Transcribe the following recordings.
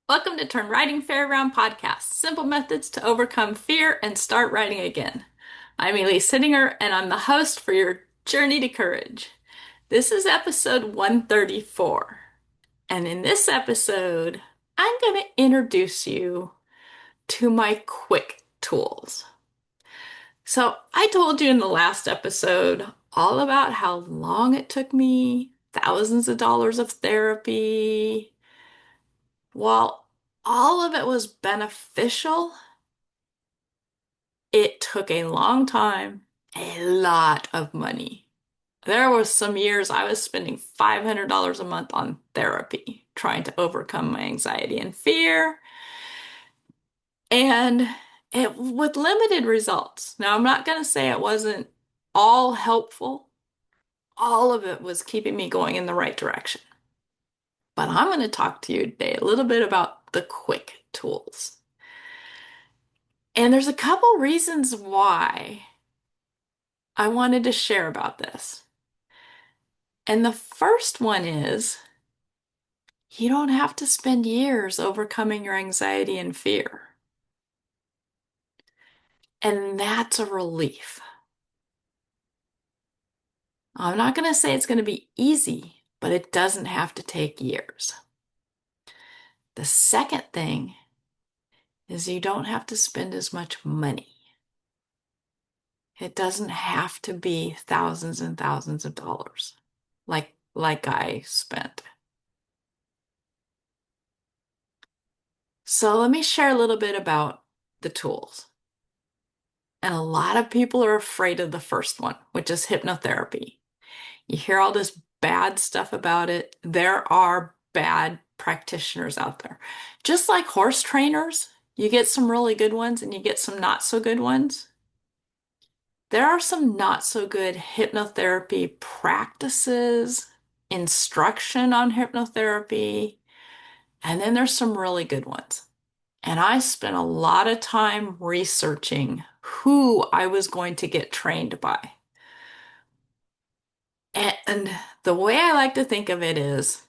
Welcome to Turn Writing Fair Around podcast. Simple methods to overcome fear and start writing again. I'm Elise Sittinger, and I'm the host for your journey to courage. This is episode 134. And in this episode, I'm going to introduce you to my quick tools. So, I told you in the last episode all about how long it took me, thousands of dollars of therapy. While all of it was beneficial, it took a long time, a lot of money. There was some years I was spending $500 a month on therapy, trying to overcome my anxiety and fear, and it with limited results. Now, I'm not going to say it wasn't all helpful. All of it was keeping me going in the right direction. But I'm going to talk to you today a little bit about the quick tools. And there's a couple reasons why I wanted to share about this. And the first one is you don't have to spend years overcoming your anxiety and fear. And that's a relief. I'm not going to say it's going to be easy, but it doesn't have to take years. The second thing is you don't have to spend as much money. It doesn't have to be thousands and thousands of dollars like I spent. So let me share a little bit about the tools. And a lot of people are afraid of the first one, which is hypnotherapy. You hear all this bad stuff about it. There are bad practitioners out there. Just like horse trainers, you get some really good ones and you get some not so good ones. There are some not so good hypnotherapy practices, instruction on hypnotherapy, and then there's some really good ones. And I spent a lot of time researching who I was going to get trained by. And the way I like to think of it is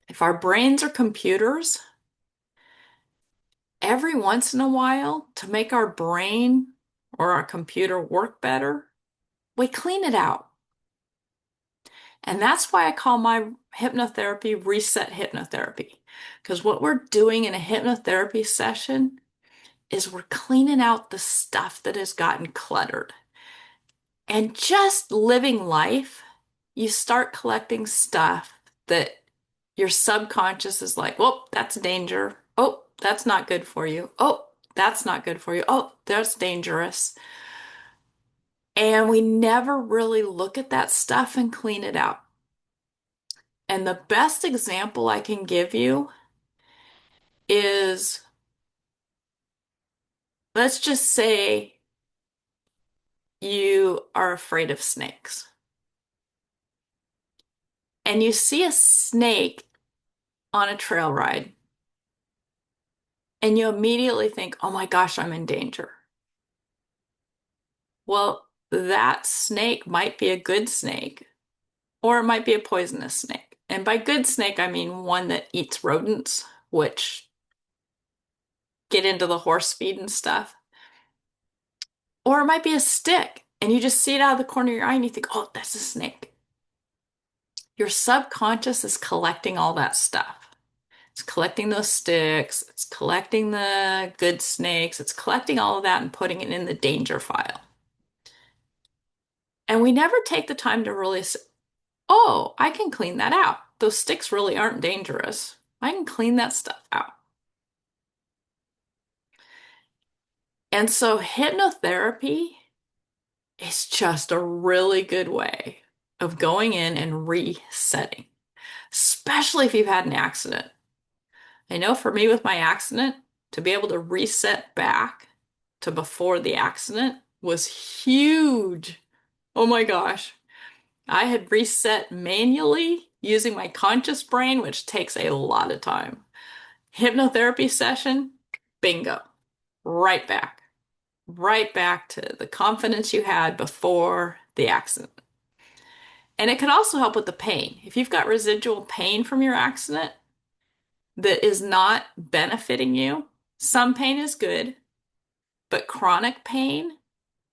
if our brains are computers, every once in a while, to make our brain or our computer work better, we clean it out. And that's why I call my hypnotherapy reset hypnotherapy. Because what we're doing in a hypnotherapy session is we're cleaning out the stuff that has gotten cluttered. And just living life, you start collecting stuff that your subconscious is like, oh, that's danger. Oh, that's not good for you. Oh, that's not good for you. Oh, that's dangerous. And we never really look at that stuff and clean it out. And the best example I can give you is let's just say you are afraid of snakes and you see a snake on a trail ride and you immediately think, oh my gosh, I'm in danger. Well, that snake might be a good snake, or it might be a poisonous snake. And by good snake, I mean one that eats rodents, which get into the horse feed and stuff. Or it might be a stick, and you just see it out of the corner of your eye and you think, oh, that's a snake. Your subconscious is collecting all that stuff. It's collecting those sticks, it's collecting the good snakes, it's collecting all of that and putting it in the danger file. And we never take the time to really say, oh, I can clean that out. Those sticks really aren't dangerous. I can clean that stuff out. And so hypnotherapy is just a really good way of going in and resetting, especially if you've had an accident. I know for me with my accident, to be able to reset back to before the accident was huge. Oh my gosh. I had reset manually using my conscious brain, which takes a lot of time. Hypnotherapy session, bingo, right back, right back to the confidence you had before the accident. And it can also help with the pain. If you've got residual pain from your accident, that is not benefiting you. Some pain is good, but chronic pain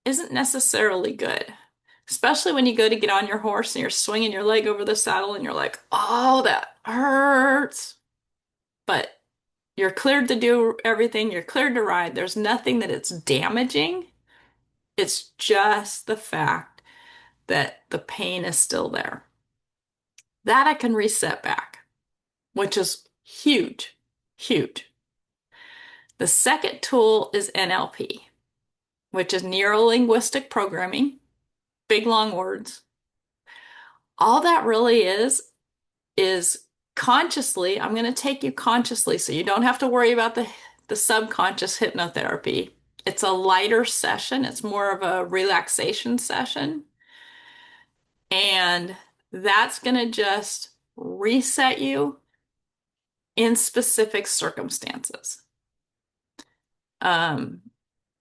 isn't necessarily good. Especially when you go to get on your horse and you're swinging your leg over the saddle and you're like, oh, that hurts. But you're cleared to do everything, you're cleared to ride. There's nothing that it's damaging. It's just the fact that the pain is still there. That I can reset back, which is huge, huge. The second tool is NLP, which is neuro-linguistic programming, big long words. All that really is consciously, I'm going to take you consciously so you don't have to worry about the subconscious hypnotherapy. It's a lighter session, it's more of a relaxation session. And that's going to just reset you in specific circumstances. Um,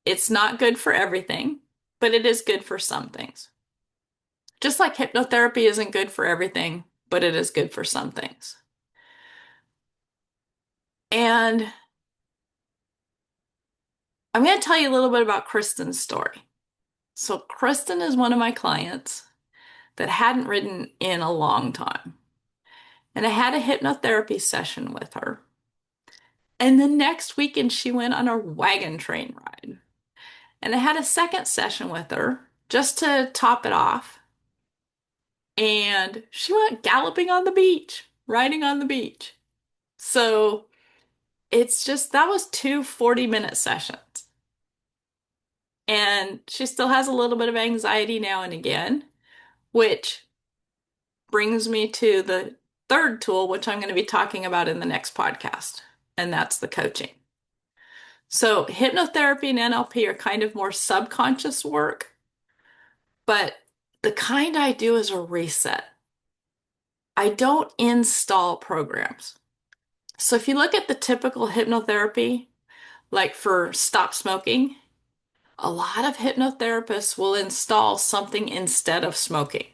it's not good for everything, but it is good for some things. Just like hypnotherapy isn't good for everything, but it is good for some things. And I'm going to tell you a little bit about Kristen's story. So, Kristen is one of my clients that hadn't ridden in a long time. And I had a hypnotherapy session with her. And the next weekend, she went on a wagon train ride. And I had a second session with her just to top it off. And she went galloping on the beach, riding on the beach. So it's just, that was two 40-minute sessions. And she still has a little bit of anxiety now and again, which brings me to the third tool, which I'm going to be talking about in the next podcast, and that's the coaching. So hypnotherapy and NLP are kind of more subconscious work, but the kind I do is a reset. I don't install programs. So if you look at the typical hypnotherapy, like for stop smoking, a lot of hypnotherapists will install something instead of smoking.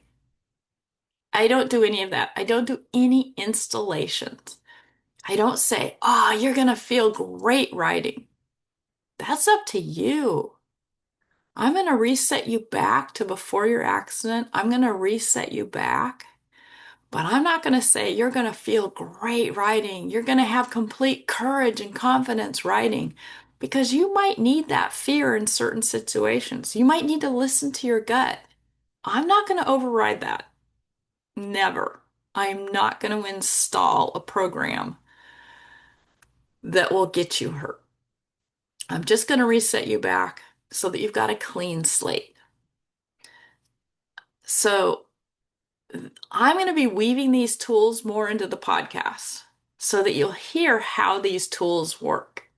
I don't do any of that. I don't do any installations. I don't say, oh, you're going to feel great riding. That's up to you. I'm going to reset you back to before your accident. I'm going to reset you back. But I'm not going to say you're going to feel great riding. You're going to have complete courage and confidence riding because you might need that fear in certain situations. You might need to listen to your gut. I'm not going to override that. Never. I'm not going to install a program that will get you hurt. I'm just going to reset you back so that you've got a clean slate. So I'm going to be weaving these tools more into the podcast so that you'll hear how these tools work.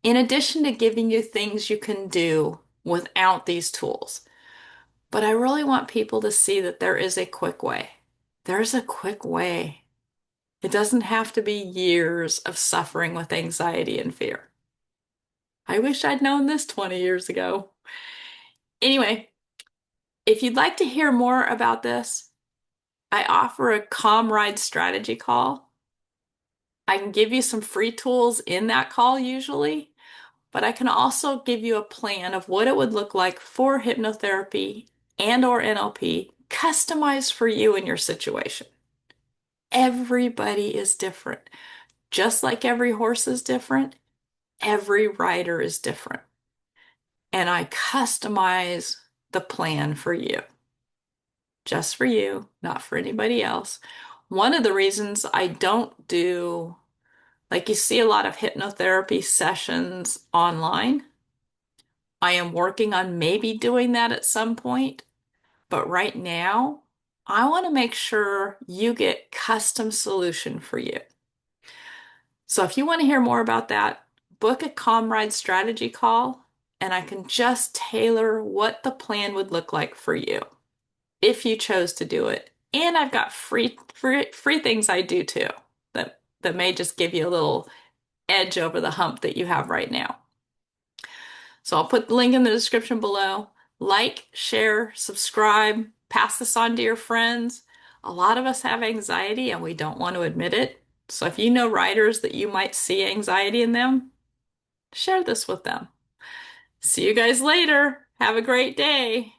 In addition to giving you things you can do without these tools. But I really want people to see that there is a quick way. There's a quick way. It doesn't have to be years of suffering with anxiety and fear. I wish I'd known this 20 years ago. Anyway, if you'd like to hear more about this, I offer a calm ride strategy call. I can give you some free tools in that call usually, but I can also give you a plan of what it would look like for hypnotherapy and or NLP customized for you and your situation. Everybody is different. Just like every horse is different, every rider is different. And I customize the plan for you. Just for you, not for anybody else. One of the reasons I don't do, like you see a lot of hypnotherapy sessions online. I am working on maybe doing that at some point, but right now, I want to make sure you get custom solution for you. So if you want to hear more about that, book a Comrade strategy call, and I can just tailor what the plan would look like for you if you chose to do it. And I've got free things I do too that may just give you a little edge over the hump that you have right now. So I'll put the link in the description below. Like, share, subscribe, pass this on to your friends. A lot of us have anxiety and we don't want to admit it. So if you know writers that you might see anxiety in them, share this with them. See you guys later. Have a great day.